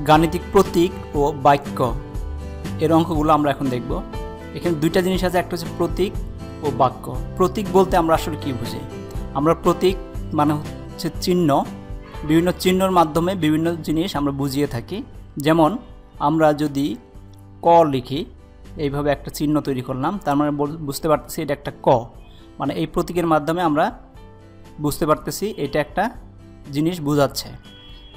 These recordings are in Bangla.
গাণিতিক প্রতীক ও বাক্য এর অঙ্কগুলো আমরা এখন দেখব। এখানে দুইটা জিনিস আছে, একটা হচ্ছে প্রতীক ও বাক্য। প্রতীক বলতে আমরা আসলে কি বুঝি? আমরা প্রতীক মানে হচ্ছে চিহ্ন, বিভিন্ন চিহ্নর মাধ্যমে বিভিন্ন জিনিস আমরা বুঝিয়ে থাকি। যেমন আমরা যদি ক লিখি, এইভাবে একটা চিহ্ন তৈরি করলাম, তার মানে বুঝতে পারতেছি এটা একটা ক, মানে এই প্রতীকের মাধ্যমে আমরা বুঝতে পারতেছি এটা একটা জিনিস বোঝাচ্ছে।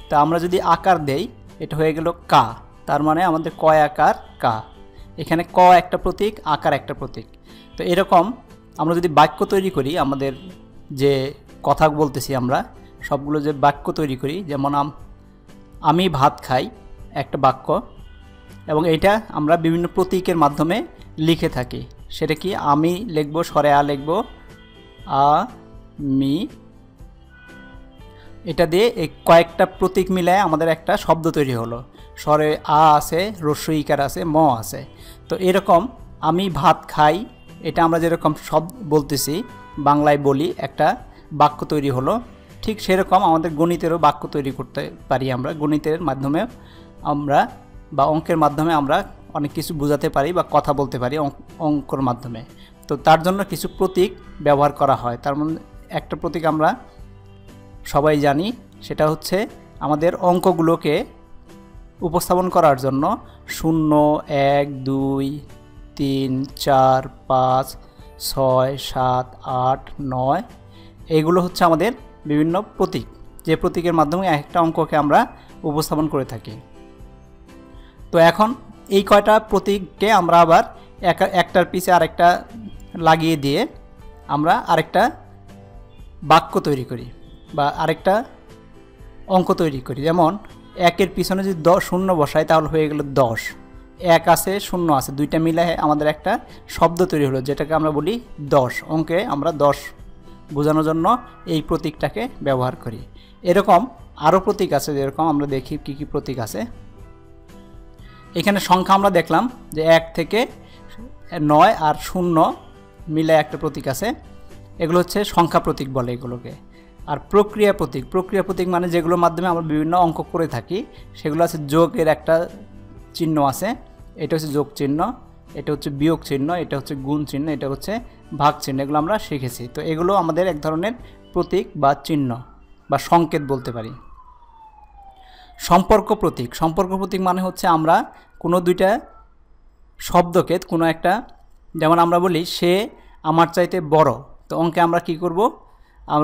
তা আমরা যদি আকার দেই, এটা হয়ে গেল কা, তার মানে আমাদের ক আকার কা। এখানে ক একটা প্রতীক, আকার একটা প্রতীক। তো এরকম আমরা যদি বাক্য তৈরি করি, আমাদের যে কথা বলতেছি আমরা সবগুলো যে বাক্য তৈরি করি, যেমন আমি ভাত খাই একটা বাক্য, এবং এইটা আমরা বিভিন্ন প্রতীকের মাধ্যমে লিখে থাকি। সেটা কি? আমি লিখব, স্বরে আ লিখব, আমি, এটা দিয়ে এই কয়েকটা প্রতীক মিলায় আমাদের একটা শব্দ তৈরি হলো। স্বরে আ আছে, হ্রস্ব ইকার আছে, ম আছে। তো এরকম আমি ভাত খাই, এটা আমরা যেরকম শব্দ বলতেছি, বাংলায় বলি, একটা বাক্য তৈরি হলো। ঠিক সেরকম আমাদের গণিতেরও বাক্য তৈরি করতে পারি আমরা। গণিতের মাধ্যমে আমরা বা অঙ্কের মাধ্যমে আমরা অনেক কিছু বোঝাতে পারি বা কথা বলতে পারি অঙ্কর মাধ্যমে। তো তার জন্য কিছু প্রতীক ব্যবহার করা হয়। তার মধ্যে একটা প্রতীক আমরা সবাই জানি, সেটা হচ্ছে আমাদের অঙ্কগুলোকে উপস্থাপন করার জন্য 0, 1, 2, 3, 4, 5, 6, 7, 8, 9 এইগুলো হচ্ছে আমাদের বিভিন্ন প্রতীক, যে প্রতীকের মাধ্যমে একটা অঙ্ককে আমরা উপস্থাপন করে থাকি। তো এখন এই কয়টা প্রতীককে আমরা আবার একটার পিছে আরেকটা লাগিয়ে দিয়ে আমরা আরেকটা বাক্য তৈরি করি বা আরেকটা অঙ্ক তৈরি করি। যেমন 1-এর পিছনে যদি 0 বসাই, তাহলে হয়ে গেল 10। 1 আছে, 0 আছে, দুইটা মিলে আমাদের একটা শব্দ তৈরি হলো, যেটাকে আমরা বলি 10। অঙ্কে আমরা 10 বোঝানোর জন্য এই প্রতীকটাকে ব্যবহার করি। এরকম আরও প্রতীক আছে, যেরকম আমরা দেখি কী কী প্রতীক আছে। এখানে সংখ্যা আমরা দেখলাম যে 1 থেকে 9 আর 0 মিলে একটা প্রতীক আছে, এগুলো হচ্ছে সংখ্যা প্রতীক বলে এগুলোকে। আর প্রক্রিয়া প্রতীক, প্রক্রিয়া প্রতীক মানে যেগুলোর মাধ্যমে আমরা বিভিন্ন অঙ্ক করে থাকি, সেগুলো আছে যোগের একটা চিহ্ন আছে, এটা হচ্ছে যোগ চিহ্ন, এটা হচ্ছে বিয়োগ চিহ্ন, এটা হচ্ছে গুণ চিহ্ন, এটা হচ্ছে ভাগ চিহ্ন। এগুলো আমরা শিখেছি। তো এগুলো আমাদের এক ধরনের প্রতীক বা চিহ্ন বা সংকেত বলতে পারি। সম্পর্ক প্রতীক, সম্পর্ক প্রতীক মানে হচ্ছে আমরা কোনো দুইটা শব্দকে, কোনো একটা, যেমন আমরা বলি সে আমার চাইতে বড়, তো অঙ্কে আমরা কি করব?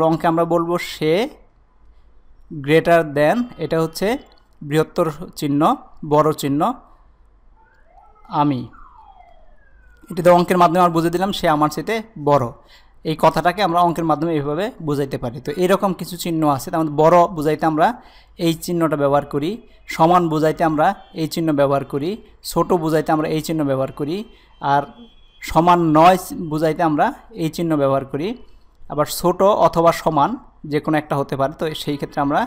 অঙ্কে আমরা বলবো সে গ্রেটার দেন, এটা হচ্ছে বৃহত্তর চিহ্ন, বড় চিহ্ন, আমি, এটা তো অঙ্কের মাধ্যমে আমরা বুঝে দিলাম সে আমার চাইতে বড়। এই কথাটাকে আমরা অঙ্কের মাধ্যমে এইভাবে বুঝাইতে পারি। তো এরকম কিছু চিহ্ন আছে। তার মধ্যে বড় বুঝাইতে আমরা এই চিহ্নটা ব্যবহার করি, সমান বুঝাইতে আমরা এই চিহ্ন ব্যবহার করি, ছোট বুঝাইতে আমরা এই চিহ্ন ব্যবহার করি, আর সমান নয় বুঝাইতে আমরা এই চিহ্ন ব্যবহার করি। আবার ছোট অথবা সমান যে কোনো একটা হতে পারে, তো সেই ক্ষেত্রে আমরা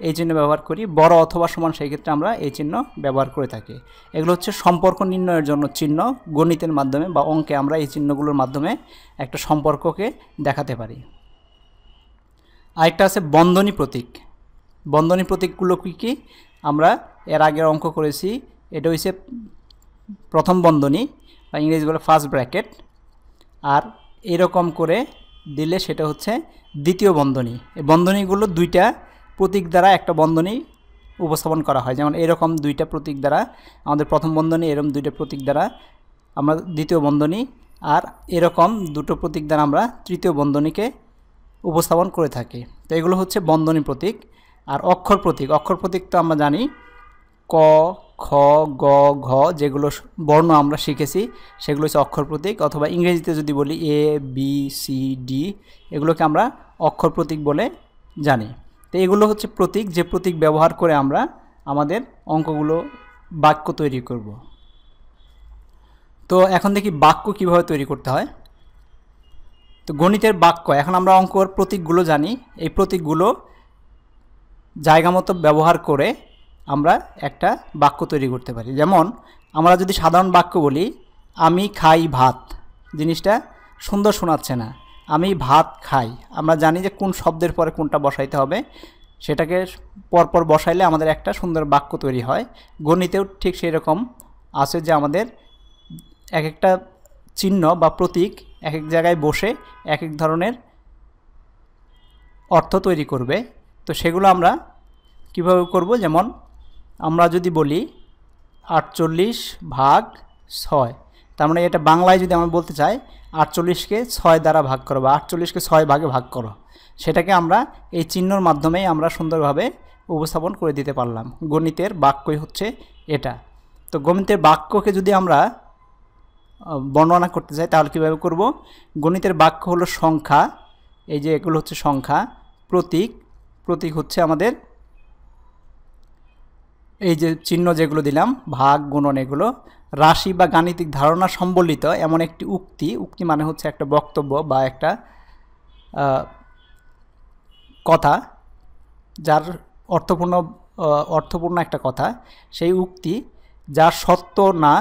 এই চিহ্ন ব্যবহার করি। বড় অথবা সমান, সেই ক্ষেত্রে আমরা এই চিহ্ন ব্যবহার করে থাকি। এগুলো হচ্ছে সম্পর্ক নির্ণয়ের জন্য চিহ্ন। গণিতের মাধ্যমে বা অঙ্কে আমরা এই চিহ্নগুলোর মাধ্যমে একটা সম্পর্ককে দেখাতে পারি। আরেকটা আছে বন্ধনী প্রতীক। বন্ধনী প্রতীকগুলো কী কী? আমরা এর আগের অঙ্ক করেছি, এটা হচ্ছে প্রথম বন্ধনী বা ইংরেজি বলে ফার্স্ট ব্র্যাকেট, আর এরকম করে দিলে সেটা হচ্ছে দ্বিতীয় বন্ধনী। এই বন্ধনীগুলো দুইটা প্রতীক দ্বারা একটা বন্ধনী উপস্থাপন করা হয়। যেমন এরকম দুইটা প্রতীক দ্বারা আমাদের প্রথম বন্ধনী, এরকম দুইটা প্রতীক দ্বারা আমরা দ্বিতীয় বন্ধনী, আর এরকম দুটো প্রতীক দ্বারা আমরা তৃতীয় বন্ধনীকে উপস্থাপন করে থাকি। তো এগুলো হচ্ছে বন্ধনী প্রতীক। আর অক্ষর প্রতীক, অক্ষর প্রতীক তো আমরা জানি ক, খ, গ, ঘ, যেগুলো বর্ণ আমরা শিখেছি সেগুলো হচ্ছে অক্ষর প্রতীক। অথবা ইংরেজিতে যদি বলি এ, বি, সি, ডি, এগুলোকে আমরা অক্ষর প্রতীক বলে জানি। তো এগুলো হচ্ছে প্রতীক, যে প্রতীক ব্যবহার করে আমরা আমাদের অঙ্কগুলো বাক্য তৈরি করব। তো এখন দেখি বাক্য কিভাবে তৈরি করতে হয়। তো গণিতের বাক্য, এখন আমরা অঙ্কর প্রতীকগুলো জানি, এই প্রতীকগুলো জায়গা মতো ব্যবহার করে আমরা একটা বাক্য তৈরি করতে পারি। যেমন আমরা যদি সাধারণ বাক্য বলি, আমি খাই ভাত, জিনিসটা সুন্দর শোনাচ্ছে না, আমি ভাত খাই, আমরা জানি যে কোন শব্দের পরে কোনটা বসাইতে হবে। সেটাকে পরপর বসাইলে আমাদের একটা সুন্দর বাক্য তৈরি হয়। গণিতেও ঠিক সেই রকম আছে যে আমাদের এক একটা চিহ্ন বা প্রতীক এক এক জায়গায় বসে এক এক ধরনের অর্থ তৈরি করবে। তো সেগুলো আমরা কিভাবে করব, যেমন আমরা যদি বলি 48 ভাগ 6, তার মানে এটা বাংলায় যদি আমরা বলতে চাই 48কে 6 দ্বারা ভাগ করো বা 48কে 6 ভাগে ভাগ করো, সেটাকে আমরা এই চিহ্নর মাধ্যমেই আমরা সুন্দরভাবে উপস্থাপন করে দিতে পারলাম। গণিতের বাক্যই হচ্ছে এটা। তো গণিতের বাক্যকে যদি আমরা বর্ণনা করতে চাই তাহলে কীভাবে করব? গণিতের বাক্য হলো সংখ্যা, এই যে এগুলো হচ্ছে সংখ্যা, প্রতীক হচ্ছে আমাদের এই যে চিহ্ন যেগুলো দিলাম ভাগ গুণন, এগুলো রাশি বা গাণিতিক ধারণা সম্বলিত এমন একটি উক্তি মানে হচ্ছে একটা বক্তব্য বা একটা কথা, যার অর্থপূর্ণ একটা কথা, সেই উক্তি যার সত্য না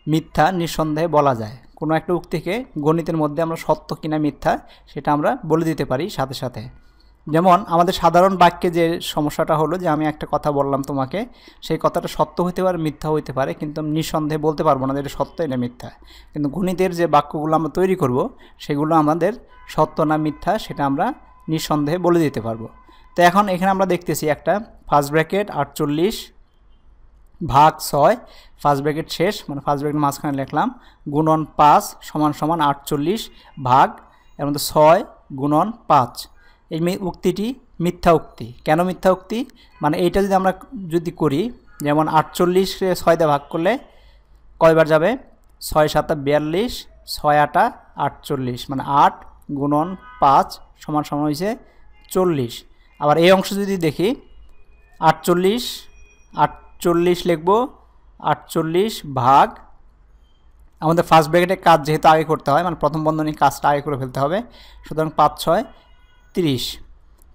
মিথ্যা নিঃসন্দেহে বলা যায়। কোনো একটা উক্তিকে গণিতের মধ্যে আমরা সত্য কিনা মিথ্যা সেটা আমরা বলে দিতে পারি সাথে সাথে। যেমন আমাদের সাধারণ বাক্যে যে সমস্যাটা হলো যে আমি একটা কথা বললাম তোমাকে, সেই কথাটা সত্য হইতে পারে মিথ্যা হইতে পারে, কিন্তু আমি নিঃসন্দেহে বলতে পারবো না যে এটা সত্য না মিথ্যা। কিন্তু গণিতের যে বাক্যগুলো আমরা তৈরি করব সেগুলো আমাদের সত্য না মিথ্যা সেটা আমরা নিঃসন্দেহে বলে দিতে পারবো। তো এখন এখানে আমরা দেখতেছি একটা ফার্স্ট ব্র্যাকেট 48 ভাগ 6, ফার্স্ট ব্র্যাকেট শেষ মানে ফার্স্ট ব্র্যাকেট মাঝখানে লিখলাম, গুণন 5 সমান 48 ভাগ এর মধ্যে 6 গুণন 5। এই উক্তিটি মিথ্যা উক্তি। কেন মিথ্যা উক্তি? মানে এইটা যদি আমরা করি, যেমন 48কে 6 দিয়ে ভাগ করলে কয়বার যাবে? 6 7 42, 6 8 48, মানে 8 গুণন 5 সমান হয়েছে 40। আবার এই অংশ যদি দেখি 48 লিখব, 48 ভাগ আমাদের ফার্স্ট ব্র্যাকেটের কাজ যেহেতু আগে করতে হয়, মানে প্রথম বন্ধনী কাজটা আগে করে ফেলতে হবে, সুতরাং 5 6 30।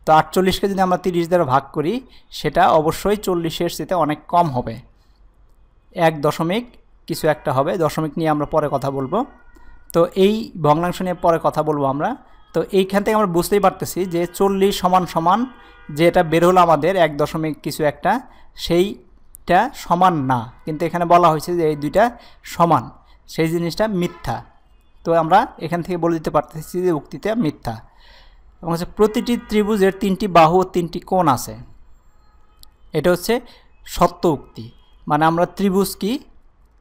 তো 48কে যদি আমরা 30 দ্বারা ভাগ করি সেটা অবশ্যই 40-এর চেয়ে অনেক কম হবে, 1 দশমিক কিছু একটা হবে। দশমিক নিয়ে আমরা পরে কথা বলবো। তো এই ভগ্নাংশ নিয়ে পরে কথা বলবো আমরা। তো এইখান থেকে আমরা বুঝতেই পারতেছি যে 40 সমান যে এটা বের হলো আমাদের 1 দশমিক কিছু একটা, সেইটা সমান না, কিন্তু এখানে বলা হয়েছে যে এই দুইটা সমান, সেই জিনিসটা মিথ্যা। তো আমরা এখান থেকে বলে দিতে পারতেছি যে উক্তিটা মিথ্যা। এবং হচ্ছে প্রতিটি ত্রিভুজের 3টি বাহু ও 3টি কোণ আছে, এটা হচ্ছে সত্য উক্তি। মানে আমরা ত্রিভুজ কি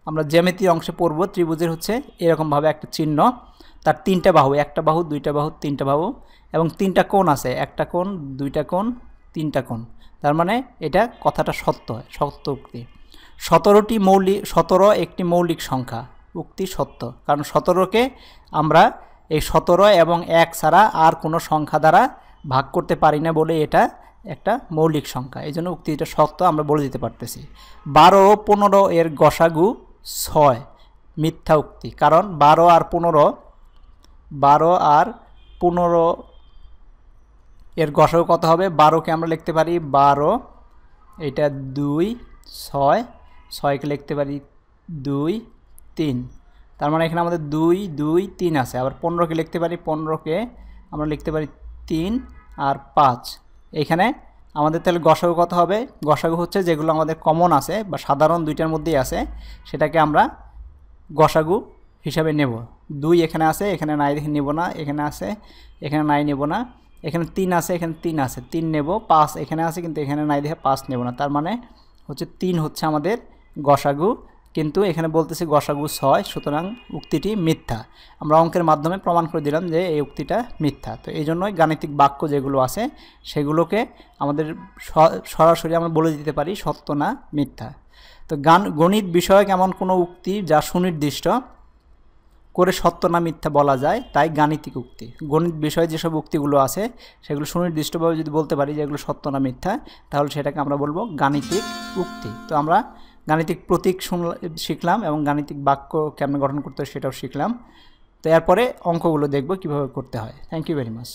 আমরা জ্যামিতির অংশে পড়ব, ত্রিভুজের হচ্ছে এরকমভাবে একটা চিহ্ন, তার 3টা বাহু, একটা বাহু, 2টা বাহু, 3টা বাহু, এবং 3টা কোণ আছে, একটা কোণ, 2টা কোণ, 3টা কোণ। তার মানে এটা কথাটা সত্য হয়, সত্য উক্তি। 17 একটি মৌলিক সংখ্যা, উক্তি সত্য, কারণ 17কে আমরা এই 17 এবং 1 ছাড়া আর কোনো সংখ্যা দ্বারা ভাগ করতে পারি না বলে এটা একটা মৌলিক সংখ্যা, এই জন্য উক্তিটা সত্য আমরা বলে দিতে পারতেছি। 12 ও 15 এর গসাগু 6, মিথ্যা উক্তি, কারণ 12 আর 15 এর গসাগু কত হবে? 12কে আমরা লিখতে পারি 12, এটা 2, 6, 6কে লিখতে পারি 2 3, তার মানে এখানে আমাদের 2 2 3 আছে। আবার 15কে লিখতে পারি, 15কে আমরা লিখতে পারি 3 আর 5। এখানে আমাদের তাহলে গসাগু কত হবে? গসাগু হচ্ছে যেগুলো আমাদের কমন আছে বা সাধারণ দুইটার মধ্যেই আছে সেটাকে আমরা গসাগু হিসাবে নেব। 2 এখানে আছে, এখানে নাই দেখে নেব না, এখানে আছে, এখানে নাই নেব না, এখানে 3 আছে, এখানে 3 আছে, 3 নেব। 5 এখানে আছে কিন্তু এখানে নাই দেখে 5 নেব না, তার মানে হচ্ছে 3 হচ্ছে আমাদের গসাগু, কিন্তু এখানে বলতেছে গসাগু 6, সুতরাং উক্তিটি মিথ্যা। আমরা অঙ্কের মাধ্যমে প্রমাণ করে দিলাম যে এই উক্তিটা মিথ্যা। তো এই জন্যই গাণিতিক বাক্য যেগুলো আছে সেগুলোকে আমাদের সরাসরি আমরা বলে দিতে পারি সত্য না মিথ্যা। তো গণিত বিষয়ক এমন কোনো উক্তি যা সুনির্দিষ্ট করে সত্য না মিথ্যা বলা যায় তাই গাণিতিক উক্তি। গণিত বিষয়ে যেসব উক্তিগুলো আছে সেগুলো সুনির্দিষ্টভাবে যদি বলতে পারি যে এগুলো সত্য না মিথ্যা, তাহলে সেটাকে আমরা বলবো গাণিতিক উক্তি। তো আমরা গাণিতিক প্রতীক শিখলাম এবং গাণিতিক বাক্য কেমন গঠন করতে হয় সেটাও শিখলাম। তো এরপরে অঙ্কগুলো দেখব কীভাবে করতে হয়। Thank you very much.